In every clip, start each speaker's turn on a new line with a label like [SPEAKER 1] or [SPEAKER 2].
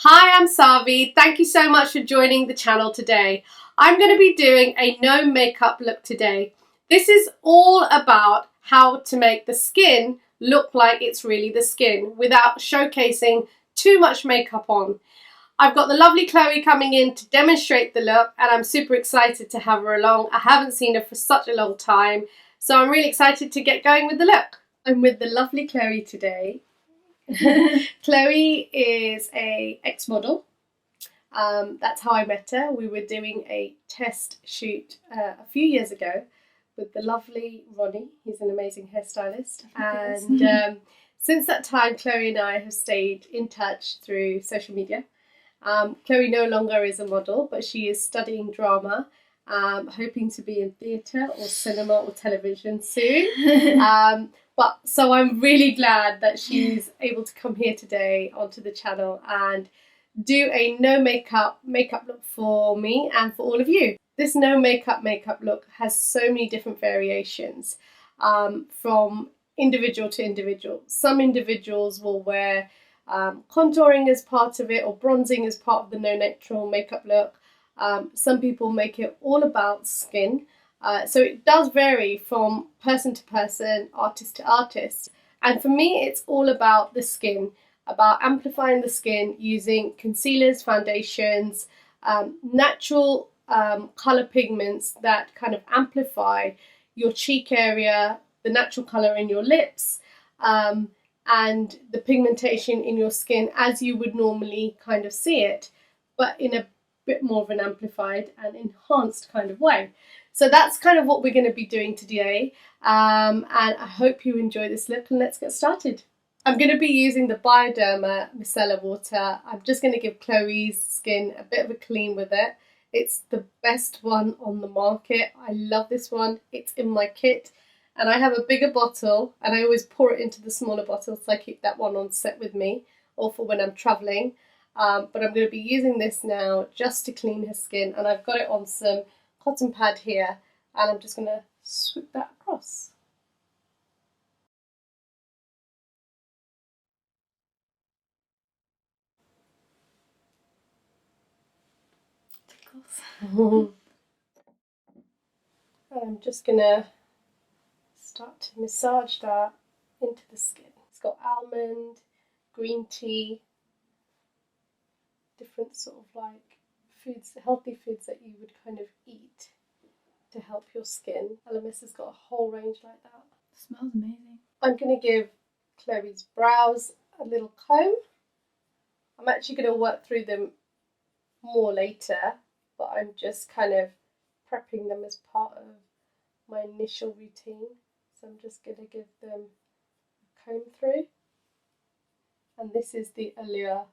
[SPEAKER 1] Hi, I'm Savi. Thank you so much for joining the channel today. I'm going to be doing a no makeup look today. This is all about how to make the skin look like it's really the skin without showcasing too much makeup on. I've got the lovely Chloe coming in to demonstrate the look and I'm super excited to have her along. I haven't seen her for such a long time, so I'm really excited to get going with the look. I'm with the lovely Chloe today. Chloe is a ex-model. That's how I met her. We were doing a test shoot a few years ago with the lovely Ronnie. He's an amazing hairstylist. And since that time, Chloe and I have stayed in touch through social media. Chloe no longer is a model, but she is studying drama, hoping to be in theatre or cinema or television soon. So I'm really glad that she's able to come here today onto the channel and do a no makeup look for me and for all of you. This no makeup look has so many different variations from individual to individual. Some individuals will wear contouring as part of it or bronzing as part of the no natural makeup look. Some people make it all about skin. So it does vary from person to person, artist to artist. And for me, it's all about the skin, about amplifying the skin using concealers, foundations, natural colour pigments that kind of amplify your cheek area, the natural colour in your lips, and the pigmentation in your skin as you would normally kind of see it, but in a bit more of an amplified and enhanced kind of way. So that's kind of what we're going to be doing today, and I hope you enjoy this look, and let's get started. I'm going to be using the Bioderma micellar water. I'm just going to give Chloe's skin a bit of a clean with it. It's the best one on the market. I love this one. It's in my kit, and I have a bigger bottle, and I always pour it into the smaller bottle, so I keep that one on set with me, or for when I'm travelling. But I'm going to be using this now just to clean her skin, and I've got it on some cotton pad here, and I'm just going to swoop that across. And I'm just going to start to massage that into the skin. It's got almond, green tea, different sort of like foods, healthy foods that you would kind of eat to help your skin. Elemis has got a whole range like that.
[SPEAKER 2] It smells amazing.
[SPEAKER 1] I'm going to give Chloe's brows a little comb. I'm actually going to work through them more later, but I'm just kind of prepping them as part of my initial routine. So I'm just going to give them a comb through. And this is the Eylure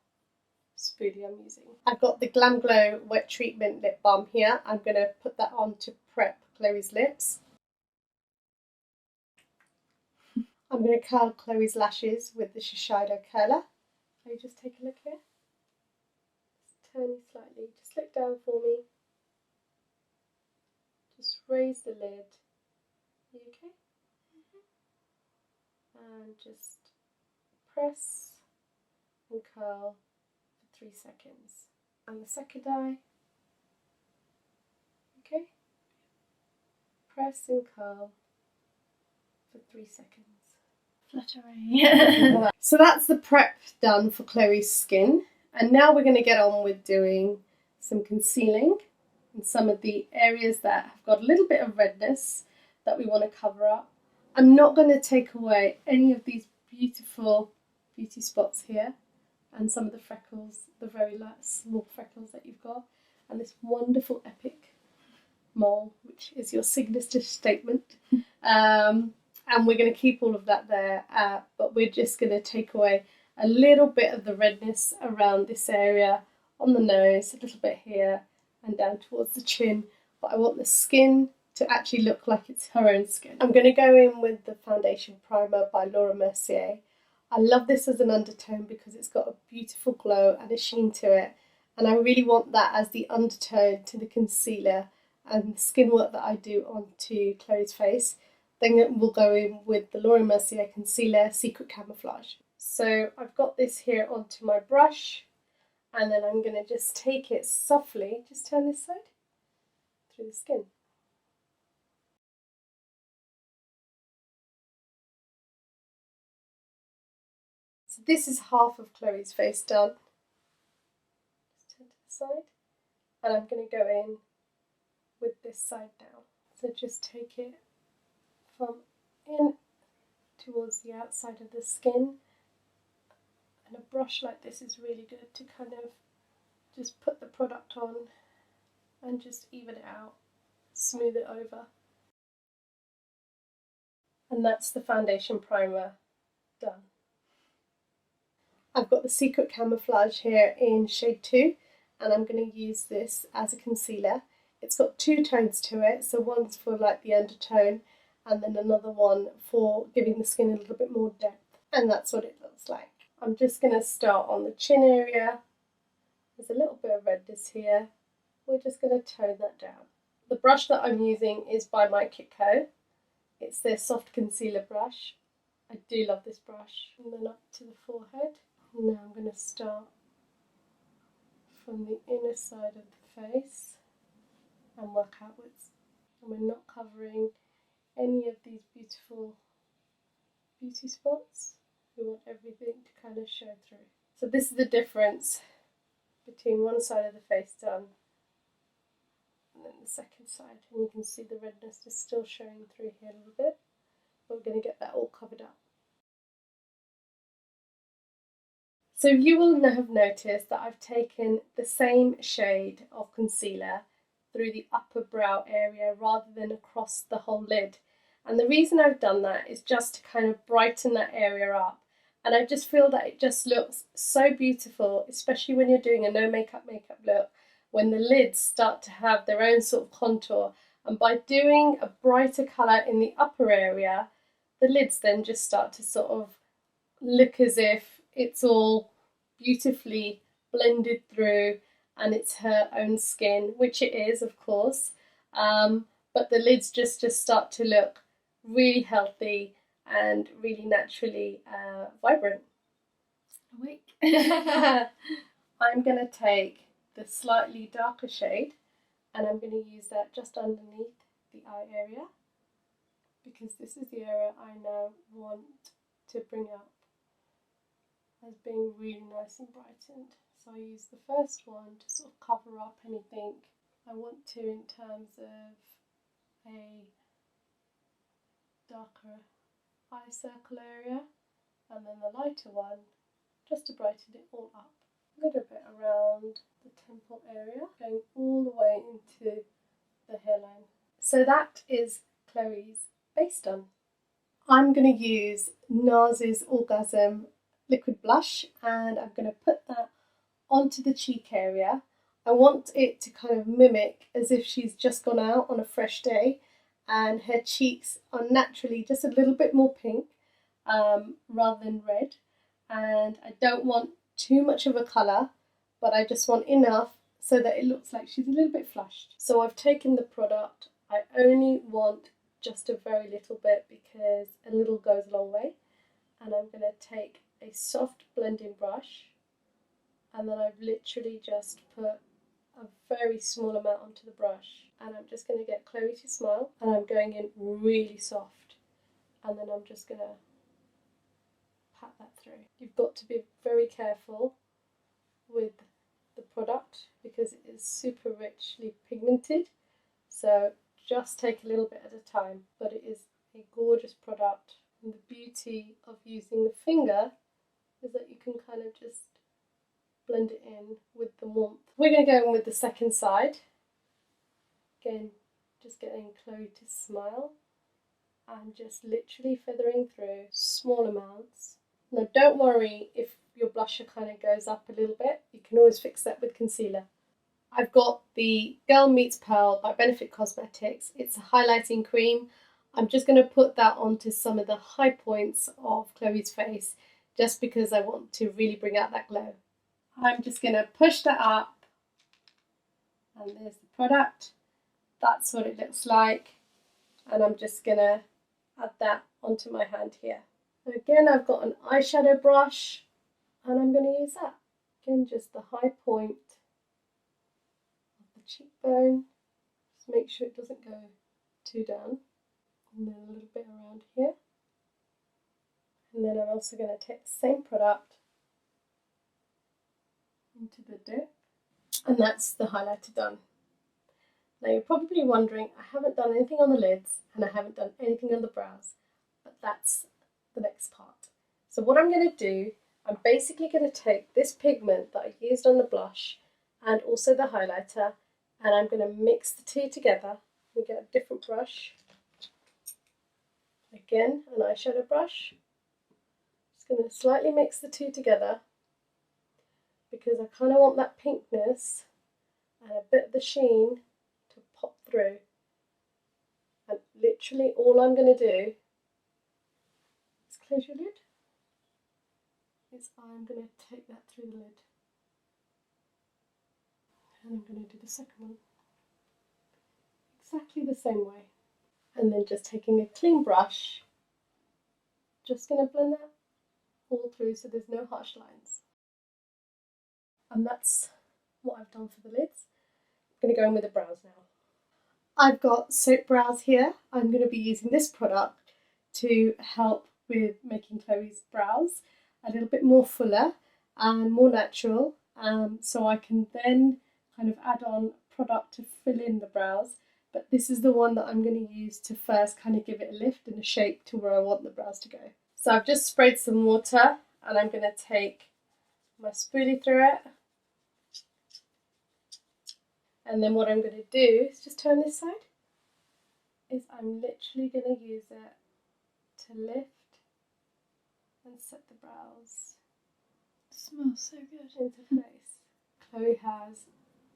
[SPEAKER 1] spoolie I'm using. I've got the Glam Glow Wet Treatment Lip Balm here. I'm going to put that on to prep Chloe's lips. I'm going to curl Chloe's lashes with the Shisheido curler. So you just take a look here. Just turn you slightly. Just look down for me. Just raise the lid. Are you okay? And just press and curl for 3 seconds. And the second eye. Okay? Press and curl for 3 seconds.
[SPEAKER 2] Fluttering.
[SPEAKER 1] So that's the prep done for Chloe's skin. And now we're going to get on with doing some concealing in some of the areas that have got a little bit of redness that we want to cover up. I'm not going to take away any of these beautiful beauty spots here and some of the freckles, the very light small freckles that you've got, and this wonderful epic mole, which is your signature statement. And we're going to keep all of that there, but we're just going to take away a little bit of the redness around this area, on the nose, a little bit here, and down towards the chin. But I want the skin to actually look like it's her own skin. I'm going to go in with the foundation primer by Mercier. I love this as an undertone because it's got a beautiful glow and a sheen to it, and I really want that as the undertone to the concealer and the skin work that I do onto Chloe's face. Then we'll go in with the Mercier Concealer Secret Camouflage. So I've got this here onto my brush, And then I'm going to just take it softly, just turn this side, through the skin. So this is half of Chloe's face done. Just turn to the side. And I'm going to go in with this side down. So just take it from in towards the outside of the skin. And a brush like this is really good to kind of just put the product on and just even it out, smooth it over. And that's the foundation primer done. I've got the Secret Camouflage here in shade 2, and I'm going to use this as a concealer. It's got 2 tones to it, so one's for like the undertone and then another one for giving the skin a little bit more depth, and that's what it looks like. I'm just going to start on the chin area. There's a little bit of redness here. We're just going to tone that down. The brush that I'm using is by my Kitco. It's their soft concealer brush. I do love this brush. And then up to the forehead. Now I'm going to start from the inner side of the face and work outwards. And we're not covering any of these beautiful beauty spots. We want everything to kind of show through. So this is the difference between one side of the face done and then the second side. And you can see the redness is still showing through here a little bit. But we're going to get that all covered up. So you will have noticed that I've taken the same shade of concealer through the upper brow area rather than across the whole lid. And the reason I've done that is just to kind of brighten that area up. And I just feel that it just looks so beautiful, especially when you're doing a no makeup look, when the lids start to have their own sort of contour. And by doing a brighter colour in the upper area, the lids then just start to sort of look as if it's all beautifully blended through and it's her own skin, which it is, of course. But the lids just start to look really healthy and really naturally vibrant. Awake. I'm going to take the slightly darker shade and I'm going to use that just underneath the eye area, because this is the area I now want to bring up as being really nice and brightened. So I use the first one to sort of cover up anything I want to in terms of a darker eye circle area, and then the lighter one just to brighten it all up. A little bit around the temple area, going all the way into the hairline. So that is Chloe's base done. I'm going to use NARS's Orgasm liquid blush and I'm going to put that onto the cheek area. I want it to kind of mimic as if she's just gone out on a fresh day and her cheeks are naturally just a little bit more pink rather than red. And I don't want too much of a colour, but I just want enough so that it looks like she's a little bit flushed. So I've taken the product. I only want just a very little bit because a little goes a long way. And I'm going to take a soft blending brush and then I've literally just put a very small amount onto the brush, and I'm just going to get Chloe to smile, and I'm going in really soft, and then I'm just going to pat that through. You've got to be very careful with the product because it is super richly pigmented, so just take a little bit at a time, but it is a gorgeous product. And the beauty of using the finger is that you can kind of just blend it in with the warmth. We're going to go in with the second side. Again, just getting Chloe to smile and just literally feathering through small amounts. Now don't worry if your blusher kind of goes up a little bit, you can always fix that with concealer. I've got the Girl Meets Pearl by Benefit Cosmetics. It's a highlighting cream. I'm just going to put that onto some of the high points of Chloe's face just because I want to really bring out that glow. I'm just going to push that up and there's the product. That's what it looks like, and I'm just going to add that onto my hand here. And again, I've got an eyeshadow brush and I'm going to use that. Again, just the high point of the cheekbone. Just make sure it doesn't go too down. And then a little bit around here. And then I'm also going to take the same product into the dip. And that's the highlighter done. Now you're probably wondering, I haven't done anything on the lids and I haven't done anything on the brows, but that's the next part. So what I'm going to do, I'm basically going to take this pigment that I used on the blush and also the highlighter, and I'm going to mix the two together. We get a different brush. Again, an eyeshadow brush. Just going to slightly mix the two together because I kind of want that pinkness and a bit of the sheen to pop through. And literally all I'm going to do is close your lid. I'm going to take that through the lid. And I'm going to do the second one. Exactly the same way. And then just taking a clean brush, just going to blend that all through so there's no harsh lines. And that's what I've done for the lids. I'm going to go in with the brows now. I've got soap brows here. I'm going to be using this product to help with making Chloe's brows a little bit more fuller and more natural, so I can then kind of add on product to fill in the brows, but this is the one that I'm going to use to first kind of give it a lift and a shape to where I want the brows to go. So I've just sprayed some water and I'm going to take my spoolie through it, and then what I'm going to do is just turn this side, is I'm literally going to use it to lift and set the brows. It smells so good. Into place. Chloe has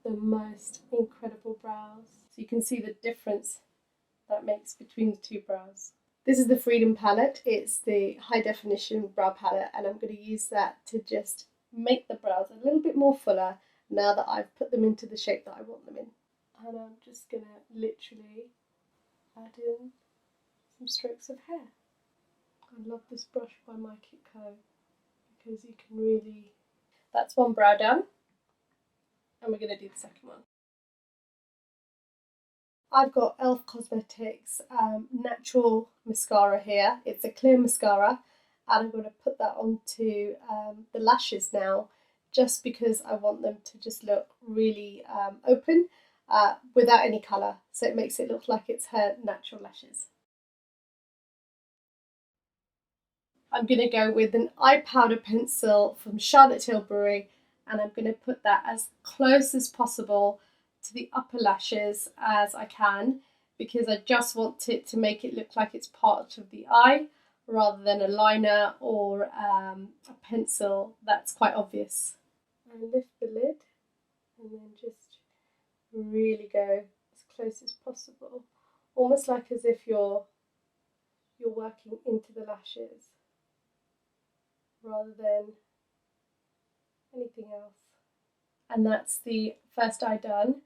[SPEAKER 1] the most incredible brows. So you can see the difference that makes between the two brows. This is the Freedom palette. It's the high definition brow palette, and I'm going to use that to just make the brows a little bit more fuller now that I've put them into the shape that I want them in. And I'm just going to literally add in some strokes of hair. I love this brush by Mimicking because you can really... That's one brow done, and we're going to do the second one. I've got Delilah Cosmetics natural mascara here. It's a clear mascara, and I'm going to put that onto the lashes now, just because I want them to just look really open without any colour, so it makes it look like it's her natural lashes. I'm going to go with an eye powder pencil from Charlotte Tilbury, and I'm going to put that as close as possible to the upper lashes as I can, because I just want it to make it look like it's part of the eye rather than a liner or a pencil that's quite obvious. And lift the lid and then just really go as close as possible, almost like as if you're working into the lashes rather than anything else. And that's the first eye done.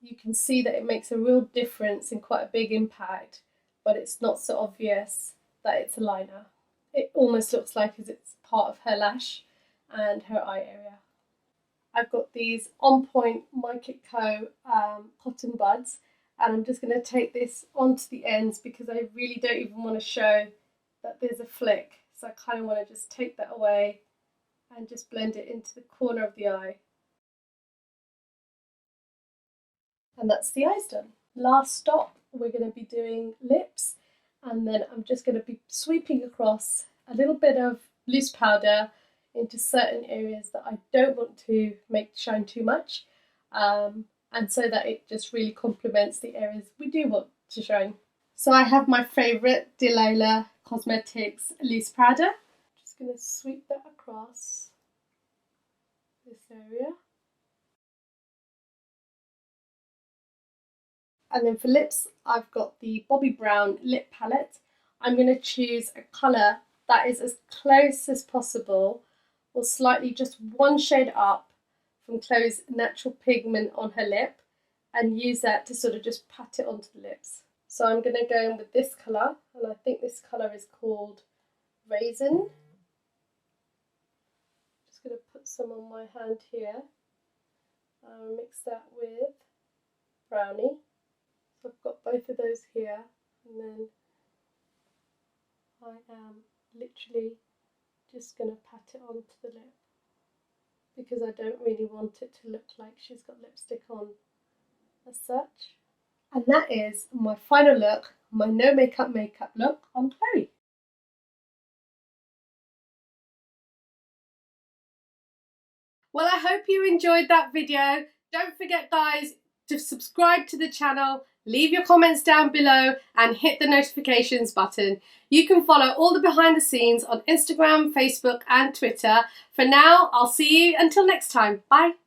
[SPEAKER 1] You can see that it makes a real difference and quite a big impact, but it's not so obvious that it's a liner. It almost looks like as it's part of her lash and her eye area. I've got these On Point Mimicking cotton buds, and I'm just going to take this onto the ends because I really don't even want to show that there's a flick. So I kind of want to just take that away and just blend it into the corner of the eye. And that's the eyes done. Last stop, we're going to be doing lips, and then I'm just going to be sweeping across a little bit of loose powder into certain areas that I don't want to make shine too much, and so that it just really complements the areas we do want to shine. So I have my favourite Delilah Cosmetics loose powder. Just going to sweep that across this area. And then for lips, I've got the Bobbi Brown lip palette. I'm going to choose a colour that is as close as possible, or slightly just one shade up from Chloe's natural pigment on her lip, and use that to sort of just pat it onto the lips. So I'm going to go in with this colour, and I think this colour is called Raisin. Just going to put put some on my hand here. I'll mix that with Brownie. So I've got both of those here, and then I am literally just going to pat it onto the lip because I don't really want it to look like she's got lipstick on as such. And that is my final look, my no makeup look on Chloe. Well, I hope you enjoyed that video. Don't forget, guys, to subscribe to the channel, leave your comments down below and hit the notifications button. You can follow all the behind the scenes on Instagram, Facebook and Twitter. For now, I'll see you until next time. Bye.